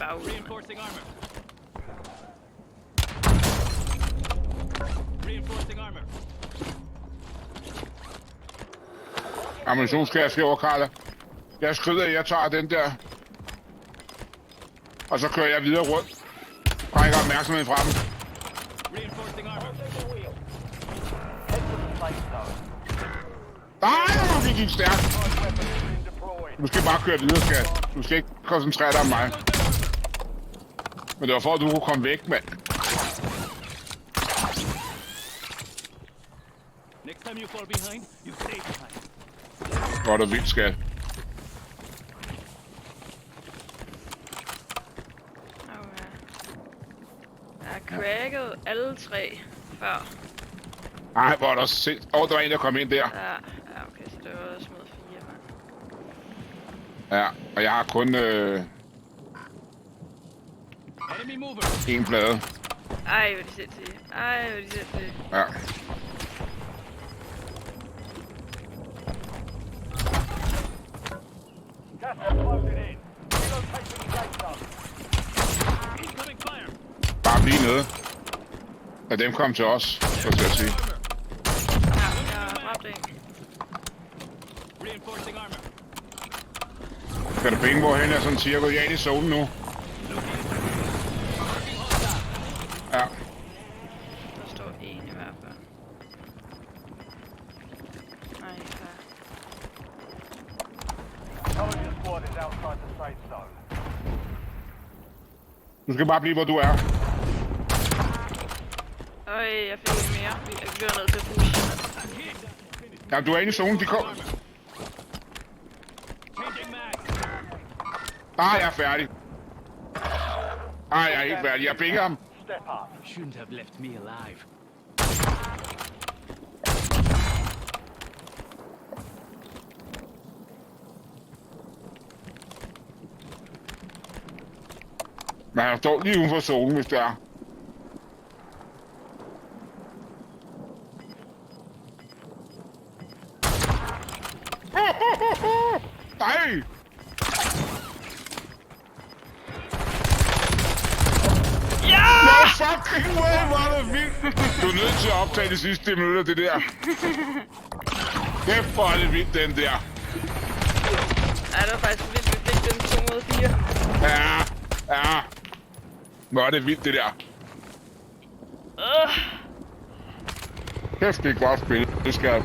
bare ud. Reinforcing armor. Reinforcing armor. Ammunition skal jeg skrive over, Karla. Jeg skrider, jeg tager den der. Og så kører jeg videre rundt. Trækker opmærksomheden fra dem. Reinforcing armor. Nej, det gik stærkt. Du skal bare køre videre, skat. Du skal ikke koncentrere dig om mig. Men det var for, at du kunne komme væk, mand. Next time you fall behind, you stay behind. Hvor er det vildt, skat. Okay. Jeg har cracket alle 3 før. Ej, hvor er der sindssygt. Der var en, der kom ind der. Ja, okay, så det var også mod 4, mand. Ja, og jeg har kun Enemy mover. en plade. Ej, hvor de sindssyge. Ej, hvor de sindssyge. Ja. Incoming fire. Bare bliv nede. Lad dem komme til os, så skal jeg sige. Ja, jeg har dræbt en. Reinforcing armor. Kan du penge, hvorhen er sådan cirka i i zonen nu? Ja. Der står en i hvert fald. Nej, ikke der. Du skal bare blive, hvor du er. Øj, jeg fik en mere. Jeg bliver nødt til at pushe. Ja, du er inde i zonen, de kommer. Changing mag. Jeg er færdig. Jeg er ikke færdig. Jeg pinger ham. Shouldn't have left me alive. Men han står lige uden for zonen, hvis det er. Nej! Ja! No fucking way, hvor er det vildt! Du er nødt til at optage de sidste minutter, det der. Kæft, hvor er det vildt, den der. Ej, det var faktisk vildt, vi fik den 2 mod 4. Ja. Hvor er det vildt, det der. Kæft, det er godt spil. Det skal